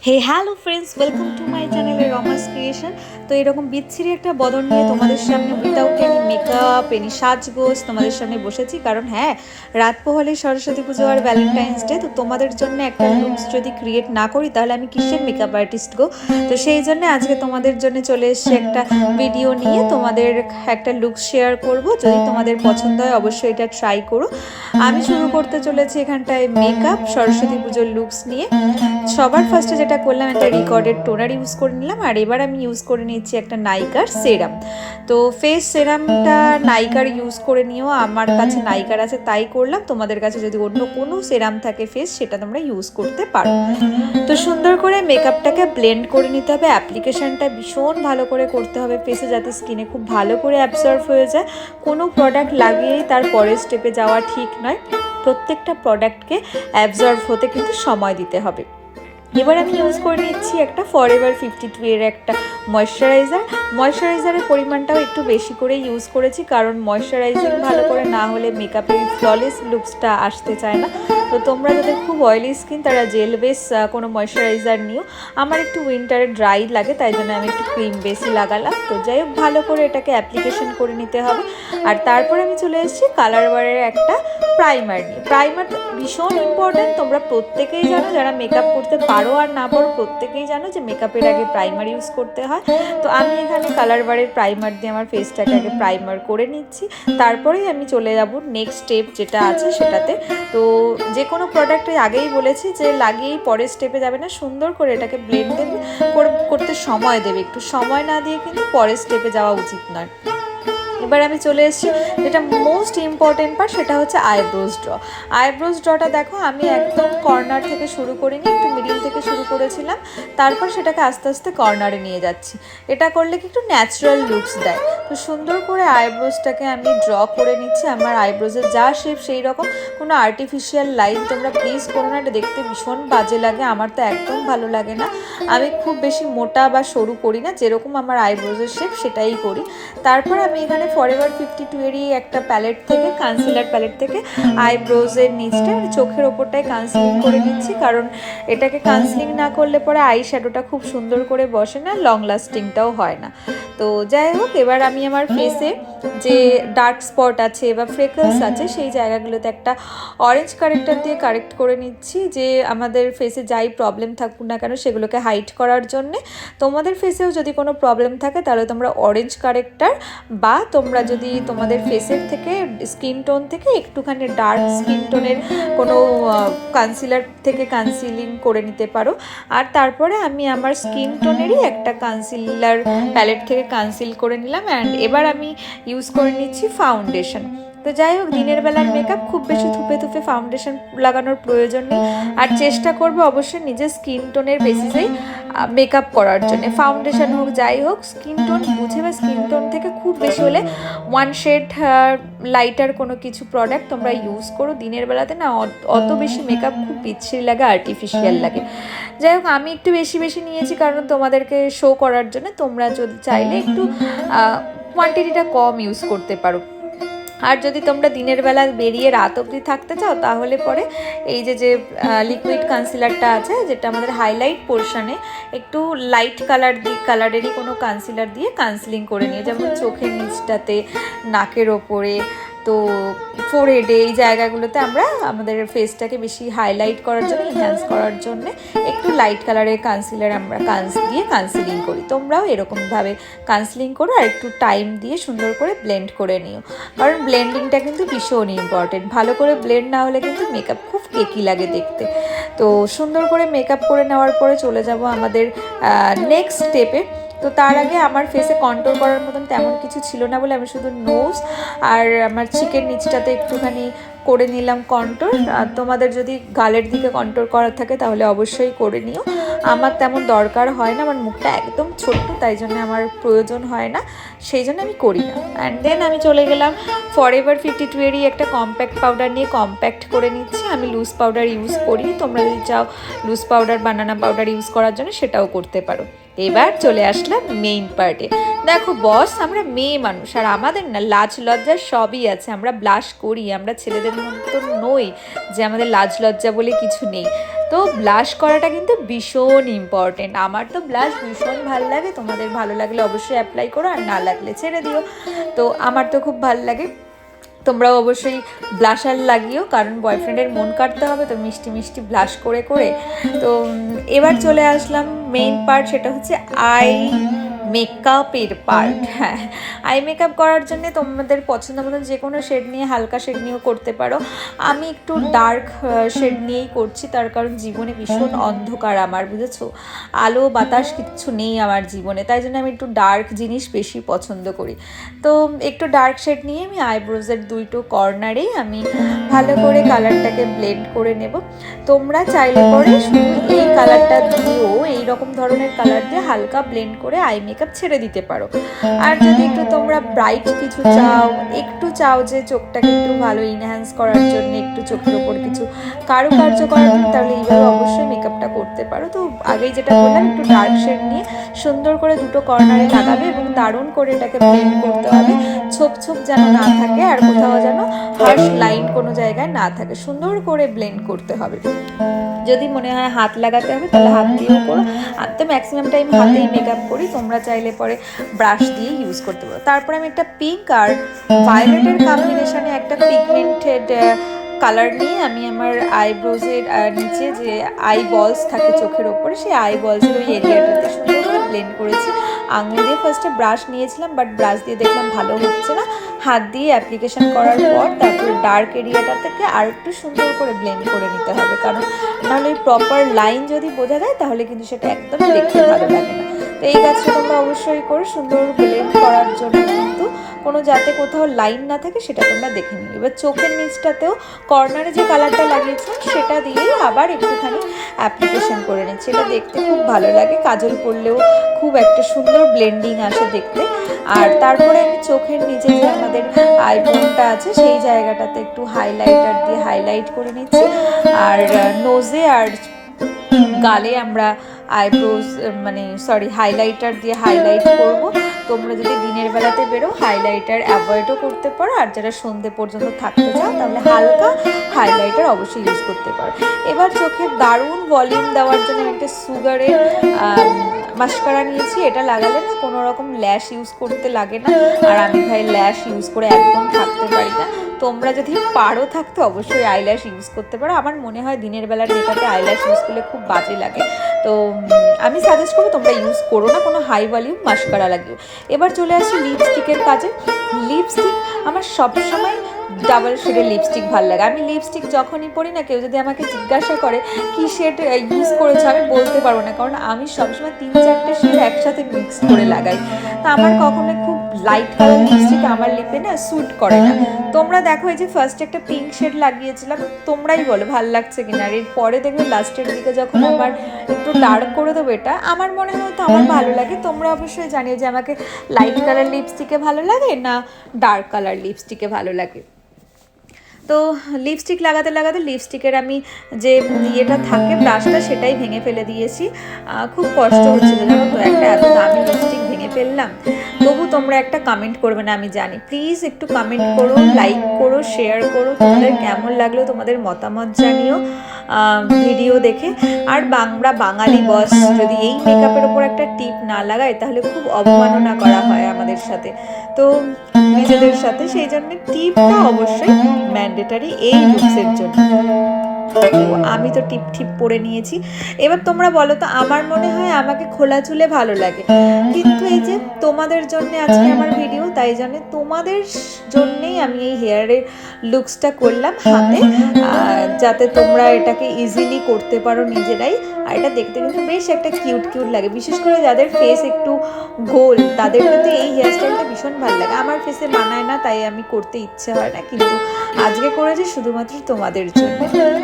Hey hello friends, welcome to my চ্যানেলে রমাস creation. তো এরকম বিচ্ছিরি একটা বদন নিয়ে তোমাদের সামনে উইদাউট এনি মেকআপ এনি সাজগোজ তোমাদের সামনে বসেছি। কারণ হ্যাঁ, রাত পোহালে সরস্বতী পুজো আর ভ্যালেন্টাইন্স ডে, তো তোমাদের জন্য একটা লুকস যদি ক্রিয়েট না করি তাহলে আমি কিসের মেকআপ আর্টিস্ট গো। তো সেই জন্য আজকে তোমাদের জন্য চলে এসেছি একটা ভিডিও নিয়ে, তোমাদের একটা লুক শেয়ার করব। যদি তোমাদের পছন্দ হয় অবশ্যই এটা ট্রাই করো। আমি শুরু করতে চলেছি এখানটায় মেকআপ সরস্বতী পুজোর লুকস নিয়ে। সবার ফার্স্টে যেটা করলাম, একটা রিকর্ডেড টোনার ইউজ করে নিলাম, আর এবার আমি ইউজ করে নিচ্ছি একটা নাইকার সেরাম। তো ফেস সেরামটা নাইকার ইউজ করে নিও, আমার কাছে নাইকার আছে তাই করলাম। তোমাদের কাছে যদি অন্য কোনো সেরাম থাকে ফেস, সেটা তোমরা ইউজ করতে পারো। তো সুন্দর করে মেকআপটাকে ব্লেন্ড করে নিতে হবে। অ্যাপ্লিকেশনটা ভীষণ ভালো করে করতে হবে ফেসে, যাতে স্কিনে খুব ভালো করে অ্যাবজর্ব হয়ে যায়। কোনো প্রোডাক্ট লাগিয়েই তার পরের স্টেপে যাওয়া ঠিক নয়, প্রত্যেকটা প্রোডাক্টকে অ্যাবজর্ব হতে কিন্তু সময় দিতে হবে। এবার আমি ইউজ করে নিচ্ছি একটা ফরএভার 52 এর একটা ময়শ্চারাইজারের পরিমাণটাও একটু বেশি করে ইউজ করেছি, কারণ ময়শ্চারাইজিং ভালো করে না হলে মেকআপের ফ্ললেস লুকসটা আসতে চায় না। তো তোমরা যাদের খুব অয়েলি স্কিন তারা জেল বেস কোনো ময়শ্চারাইজার নিও। আমার একটু উইন্টারে ড্রাই লাগে, তাই জন্য আমি একটু ক্রিম বেসই লাগালাম। তো যাই হোক, ভালো করে এটাকে অ্যাপ্লিকেশন করে নিতে হবে। আর তারপরে আমি চলে এসেছি কালারওয়ারের একটা প্রাইমার নিয়ে। প্রাইমার ভীষণ ইম্পর্টেন্ট, তোমরা প্রত্যেকেই জানো, যারা মেকআপ করতে পারো আর না পারো প্রত্যেকেই জানো যে মেকআপের আগে প্রাইমার ইউজ করতে হয়। তো আমি এখানে কালারওয়ারের প্রাইমার দিয়ে আমার ফেসটাকে আগে প্রাইমার করে নিচ্ছি, তারপরেই আমি চলে যাব নেক্সট স্টেপ যেটা আছে সেটাতে। তো যে কোনো প্রোডাক্টে আগেই বলেছি যে লাগিয়েই পরের স্টেপে যাবে না, সুন্দর করে এটাকে ব্লেন্ড দেবে করতে সময় দেবে, একটু সময় না দিয়ে কিন্তু পরের স্টেপে যাওয়া উচিত নয়। এবার আমি চলে এসেছি যেটা মোস্ট ইম্পর্টেন্ট পার্ট, সেটা হচ্ছে আইব্রোজ ড্র। আইব্রোজ ড্রটা দেখো, আমি একদম কর্নার থেকে শুরু করিনি, একটু মিডিল থেকে শুরু করেছিলাম, তারপর সেটাকে আস্তে আস্তে কর্নারে নিয়ে যাচ্ছি। এটা করলে কি একটু ন্যাচারাল লুকস দেয়। তো সুন্দর করে আইব্রোজটাকে আমি ড্র করে নিচ্ছি। আমার আইব্রোজের যা শেপ সেই রকম, কোনো আর্টিফিশিয়াল লাইন তোমরা প্লিজ করো না, এটা দেখতে ভীষণ বাজে লাগে, আমার তো একদম ভালো লাগে না। আমি খুব বেশি মোটা বা সরু করি না, যেরকম আমার আইব্রোজের শেপ সেটাই করি। তারপর আমি এখানে ফরএভার 52 এরই একটা প্যালেট থেকে, কনসিলার প্যালেট থেকে আইব্রোজের নিচটা মানে চোখের ওপরটায় কনসিলিং করে নিচ্ছি, কারণ এটাকে কনসিলিং না করলে পরে আই শ্যাডোটা খুব সুন্দর করে বসে না, লং লাস্টিংটাও হয় না। তো যাই হোক, এবার আমি আমার ফেসে যে ডার্ক স্পট আছে বা ফ্রেকলস আছে সেই জায়গাগুলোতে একটা অরেঞ্জ কারেক্টার দিয়ে কারেক্ট করে নিচ্ছি, যে আমাদের ফেসে যাই প্রবলেম থাকুক না কেন সেগুলোকে হাইড করার জন্যে। তোমাদের ফেসেও যদি কোনো প্রবলেম থাকে তাহলে তোমরা অরেঞ্জ কারেক্টার, বা তোমরা যদি তোমাদের ফেসের থেকে স্কিন টোন থেকে একটুখানি ডার্ক স্কিন টোনের কোনো কনসিলার থেকে কনসিলিং করে নিতে পারো। আর তারপরে আমি আমার স্কিন টোনেরই একটা কনসিলার প্যালেট থেকে কনসিল করে নিলাম। অ্যান্ড এবার আমি ইউজ করে নিচ্ছি ফাউন্ডেশন। তো যাই হোক, দিনের বেলার মেকআপ খুব বেশি থুপে থুপে ফাউন্ডেশন লাগানোর প্রয়োজন নেই, আর চেষ্টা করবে অবশ্যই নিজের স্কিন টোনের বেসিসেই মেকআপ করার জন্য। ফাউন্ডেশন হোক যাই হোক, স্কিন টোন বুঝে বা স্কিন টোন থেকে খুব বেশি হলে 1 শেড লাইটার কোনো কিছু প্রোডাক্ট তোমরা ইউজ করো। দিনের বেলাতে না অত বেশি মেকআপ খুব বিচ্ছিরি লাগে, আর্টিফিশিয়াল লাগে। যাই হোক, আমি একটু বেশি বেশি নিয়েছি কারণ তোমাদেরকে শো করার জন্য। তোমরা যদি চাইলে একটু কোয়ান্টিটিটা কম ইউজ করতে পারো। আর যদি তোমরা দিনের বেলা বেরিয়ে রাত অবধি থাকতে চাও তাহলে পরে এই যে লিকুইড কনসিলারটা আছে, যেটা আমাদের হাইলাইট পোর্শনে একটু লাইট কালারেরই কোনো কনসিলার দিয়ে কনসিলিং করে নিয়ে, যেমন চোখের নিচটাতে, নাকের ওপরে, তো ফোরহেডে, এই জায়গাগুলোতে আমরা আমাদের ফেসটাকে বেশি হাইলাইট করার জন্য, এনহ্যান্স করার জন্য একটু লাইট কালারের কনসিলার আমরা দিয়ে কনসিলিং করি। তোমরাও এরকমভাবে কনসিলিং করো, আর একটু টাইম দিয়ে সুন্দর করে ব্লেন্ড করে নিও, কারণ ব্লেন্ডিংটা কিন্তু ভীষণ ইম্পর্টেন্ট। ভালো করে ব্লেন্ড না হলে কিন্তু মেকআপ খুব কেকি লাগে দেখতে। তো সুন্দর করে মেকআপ করে নেওয়ার পরে চলে যাব আমাদের নেক্সট স্টেপে। তো তার আগে আমার ফেসে কন্ট্রোল করার মতন তেমন কিছু ছিল না বলে আমি শুধু নোজ আর আমার চিকের নিচটাতে একটুখানি করে নিলাম কন্ট্রোল। আর তোমাদের যদি গালের দিকে কন্ট্রোল করার থাকে তাহলে অবশ্যই করে নিও। আমার তেমন দরকার হয় না, আমার মুখটা একদম ছোট্ট, তাই জন্য আমার প্রয়োজন হয় না, সেই জন্য আমি করি না। অ্যান্ড দেন আমি চলে গেলাম ফরএভার 52 এরই একটা কম্প্যাক্ট পাউডার নিয়ে কম্প্যাক্ট করে নিচ্ছি। আমি লুজ পাউডার ইউজ করি, তোমরা যদি চাও লুজ পাউডার, বানানা পাউডার ইউজ করার জন্য সেটাও করতে পারো। এবার চলে আসলাম মেইন পার্টে। দেখো বস, আমরা মেয়ে মানুষ আর আমাদের না লাজ লজ্জা সবই আছে, আমরা ব্লাশ করি, আমরা ছেলেদের মতো নই যে আমাদের লাজ লজ্জা বলে কিছু নেই। তো তো ব্লাশ করাটা কিন্তু ভীষণ ইম্পর্টেন্ট। আমার তো ব্লাশ ভীষণ ভালো লাগে, তোমাদের ভালো লাগলে অবশ্যই অ্যাপ্লাই করো, আর না লাগলে ছেড়ে দিও। তো আমার তো খুব ভালো লাগে, তোমরাও অবশ্যই ব্লাশার লাগিও, কারণ বয়ফ্রেন্ডের মন কাটতে হবে তো মিষ্টি মিষ্টি ব্লাশ করে করে। তো এবার চলে আসলাম মেইন পার্ট, সেটা হচ্ছে আই মেকআপের পার্ট। হ্যাঁ, আই মেকআপ করার জন্য তোমাদের পছন্দ মতো যে কোনো শেড নিয়ে, হালকা শেড নিয়েও করতে পারো। আমি একটু ডার্ক শেড নিয়েই করছি, তার কারণ জীবনে ভীষণ অন্ধকার আমার, বুঝেছো, আলো বাতাস কিচ্ছু নেই আমার জীবনে, তাই জন্য আমি একটু ডার্ক জিনিস বেশি পছন্দ করি। তো একটু ডার্ক শেড নিয়ে আমি আইব্রোজের দুটো কর্নারেই আমি ভালো করে কালারটাকে ব্লেন্ড করে নেব। তোমরা চাইলে পরে শুধু এই কালারটা দিয়েও, এইরকম ধরনের কালার দিয়ে হালকা ব্লেন্ড করে আই মেকআপ ছেড়ে দিতে পারো। আর যদি একটু তোমরা ব্রাইট কিছু চাও, একটু চাও যে চোখটাকে একটু ভালো ইনহ্যান্স করার জন্য, একটু চোখের ওপর কিছু কারুকার্য করার জন্য, তাহলে এইভাবে অবশ্যই মেকআপটা করতে পারো। তো আগেই যেটা বললাম, একটু ডার্ক শেড নিয়ে সুন্দর করে দুটো কর্নারে লাগাবে এবং দারুণ করে এটাকে ব্লেন্ড করতে হবে, ছোপ ছোপ যেন না থাকে, আর কোথাও যেন হার্শ লাইন কোনো জায়গায় না থাকে, সুন্দর করে ব্লেন্ড করতে হবে। যদি মনে হয় হাত লাগাতে হবে তাহলে হাত দিয়েও করো, আর তো ম্যাক্সিমাম টাইম হাতেই মেকআপ করি, তোমরা চাইলে পরে ব্রাশ দিয়ে ইউজ করতে পারো। তারপরে আমি একটা পিঙ্ক আর ভায়োলেটের কম্বিনেশনে একটা পিগমেন্টেড কালার নিয়ে আমি আমার আইব্রোজের নিচে যে আই বলস থাকে চোখের ওপরে, সেই আই বলসের ওই এরিয়াটাতে সুন্দর করে ব্লেন্ড করেছি। আঙুল দিয়ে ফার্স্টে ব্রাশ নিয়েছিলাম, বাট ব্রাশ দিয়ে দেখলাম ভালো হচ্ছে না, হাত দিয়ে অ্যাপ্লিকেশন করার পর তারপরে ডার্ক এরিয়াটা থেকে আর একটু সুন্দর করে ব্লেন্ড করে নিতে হবে, কারণ নাহলে ওই প্রপার লাইন যদি বোঝা যায় তাহলে কিন্তু সেটা একদম দেখতে ভালো লাগে না। তো এই কাজটা তোমরা অবশ্যই করো, সুন্দর ব্লেন্ড করার জন্য কিন্তু কোনো যাতে কোথাও লাইন না থাকে সেটা তোমরা দেখে নিও। এবার চোখের নিচটাতেও কর্নারে যে কালারটা লাগিয়েছিলাম সেটা দিয়েই আবার একটুখানি অ্যাপ্লিকেশন করে নিচ্ছি, এটা দেখতে খুব ভালো লাগে, কাজল পরলেও খুব একটা সুন্দর ব্লেন্ডিং আসে দেখতে। আর তারপরে আমি চোখের নিচে যে আমাদের আইব্রোটা আছে সেই জায়গাটাতে একটু হাইলাইটার দিয়ে হাইলাইট করে নিচ্ছি, আর নোজে আর গালে আমরা আইব্রোজ হাইলাইটার দিয়ে হাইলাইট করব। তোমরা যদি দিনের বেলাতে বেরো হাইলাইটার অ্যাভয়েডও করতে পারো, আর যারা সন্ধে পর্যন্ত থাকতে চাও তাহলে হালকা হাইলাইটার অবশ্যই ইউজ করতে পারো। এবার চোখের দারুণ ভলিউম দেওয়ার জন্য একটা সুগারের মাস্কারা নিয়েছি, এটা লাগালে না কোনো রকম ল্যাশ ইউজ করতে লাগে না, আর আমি ভাই ল্যাশ ইউজ করে একদম থাকতে পারি না। তোমরা যদি পারো থাকতে অবশ্যই আইল্যাশ ইউজ করতে পারো, আমার মনে হয় দিনের বেলার মেকআপে আইল্যাশ ইউজ করলে খুব বাজে লাগে, তো আমি সাজেস্ট করবো তোমরা ইউজ করো না, কোনো হাই ভলিউম মাস্কারা লাগিও। এবার চলে আসছি লিপস্টিকের কাজে। লিপস্টিক আমার সবসময় ডাবল শেডের লিপস্টিক ভালো লাগে। আমি লিপস্টিক যখনই পরি না, কেউ যদি আমাকে জিজ্ঞাসা করে কি শেড ইউজ করেছো, আমি বলতে পারবো না, কারণ আমি সবসময় 3-4টে শেড একসাথে মিক্স করে লাগাই। তা আমার কখনো খুব লাইট কালার লিপস্টিক আমার লিপে না স্যুট করে না। তোমরা দেখো এই যে ফার্স্ট একটা পিঙ্ক শেড লাগিয়েছিলাম, তোমরাই বলো ভালো লাগছে কিনা, আর এর পরে দেখবে লাস্টের দিকে যখন আবার একটু ডার্ক করে দেবো, এটা আমার মনে হয় তো আমার ভালো লাগে। তোমরা অবশ্যই জানিও যে আমাকে লাইট কালার লিপস্টিকে ভালো লাগে না ডার্ক কালার লিপস্টিকে ভালো লাগে। তো লিপস্টিক লাগাতে লাগাতে লিপস্টিকের আমি যে ইয়েটা থাকে ব্রাশটা সেটাই ভেঙে ফেলে দিয়েছি, খুব কষ্ট হচ্ছিল জানো তো, একটা এত দামি লিপস্টিক ভেঙে ফেললাম। তবু তোমরা একটা কমেন্ট করবে না আমি জানি, প্লিজ একটু কমেন্ট করো, লাইক করো, শেয়ার করো, তোমাদের কেমন লাগলো তোমাদের মতামত জানিও ভিডিও দেখে। আর আমরা বাঙালি বস যদি এই মেকআপের ওপর একটা টিপ না লাগায় তাহলে খুব অবমাননা করা হয় আমাদের সাথে, তো নিজেদের সাথে, সেই জন্য টিপটা অবশ্যই ম্যান্ডেটারি এই লুকসের জন্য। আমি তো টিপ টিপ পরে নিয়েছি। এবার তোমরা বলো তো, আমার মনে হয় আমাকে খোলা চুলে ভালো লাগে, কিন্তু এই যে তোমাদের জন্য আজকে আমার ভিডিও, তাই জন্য তোমাদের জন্যেই আমি এই হেয়ারের লুকসটা করলাম হাতে, যাতে তোমরা এটাকে ইজিলি করতে পারো নিজেরাই। আর এটা দেখতে কিন্তু বেশ একটা কিউট কিউট লাগে, বিশেষ করে যাদের ফেস একটু গোল তাদের কিন্তু এই হেয়ারস্টাইলটা ভীষণ ভালো লাগে। আমার ফেসে মানায় না, তাই আমি করতে ইচ্ছে হয় না, কিন্তু আজকে করেছি শুধুমাত্র তোমাদের জন্য।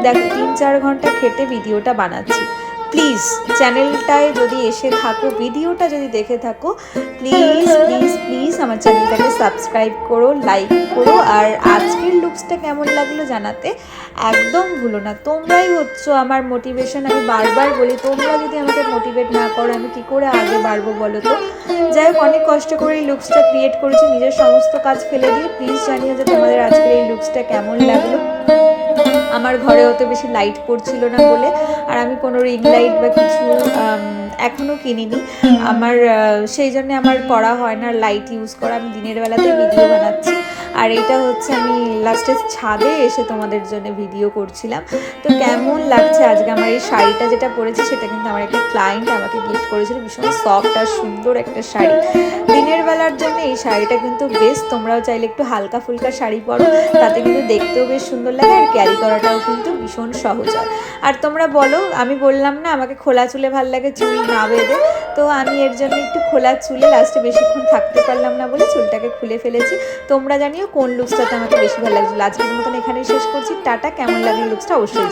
দেখো 3-4 ঘন্টা খেটে ভিডিওটা বানাচ্ছি। প্লিজ চ্যানেলটায় যদি এসে থাকো, ভিডিওটা যদি দেখে থাকো, প্লিজ প্লিজ প্লিজ আমার চ্যানেলটাকে সাবস্ক্রাইব করো, লাইক করো, আর আজকের লুকসটা কেমন লাগলো জানাতে একদম ভুলো না। তোমরাই হচ্ছো আমার মোটিভেশন, আমি বারবার বলি, তোমরা যদি আমাকে মোটিভেট না করো আমি কি করে আগে বাড়বো বলো তো। যাই হোক, অনেক কষ্ট করে এই লুকসটা ক্রিয়েট করেছি নিজের সমস্ত কাজ ফেলে দিয়ে। প্লিজ জানিও যে তোমাদের আজকের এই লুকসটা কেমন লাগলো। আমার ঘরে অত বেশি লাইট পড়ছিল না বলে, আর আমি কোনো রিং লাইট বা কিছু এখনও কিনিনি। আমার সেই জন্য আমার করা হয় না লাইট ইউজ করা, আমি দিনের বেলাতে ভিডিও বানাচ্ছি। আর এটা হচ্ছে আমি লাস্টে ছাদে এসে তোমাদের জন্য ভিডিও করছিলাম। তো কেমন লাগছে আজকে আমার এই শাড়িটা যেটা পরেছি, সেটা কিন্তু আমার একটা ক্লায়েন্ট আমাকে গিফট করেছিল, ভীষণ সফট আর সুন্দর একটা শাড়ি। দিনের বেলার জন্য এই শাড়িটা কিন্তু বেস্ট, তোমরাও চাইলে একটু হালকা ফুলকা শাড়ি পরো, তাতে কিন্তু দেখতেও বেশ সুন্দর লাগে আর ক্যারি করাটাও কিন্তু ভীষণ সহজ হয়। আর তোমরা বলো, আমি বললাম না আমাকে খোলা চুলে ভাল লাগে চুল না বেঁধে, তো আমি এর জন্য একটু খোলা চুলে লাস্টে বেশিক্ষণ থাকতে পারলাম না বলে চুলটাকে খুলে ফেলেছি। তোমরা জানিও কোন লুকসটাতে আমাকে বেশি ভালো লাগছিল। আজকের মতন এখানেই শেষ করছি, টাটা। কেমন লাগলো লুকসটা অবশ্যই।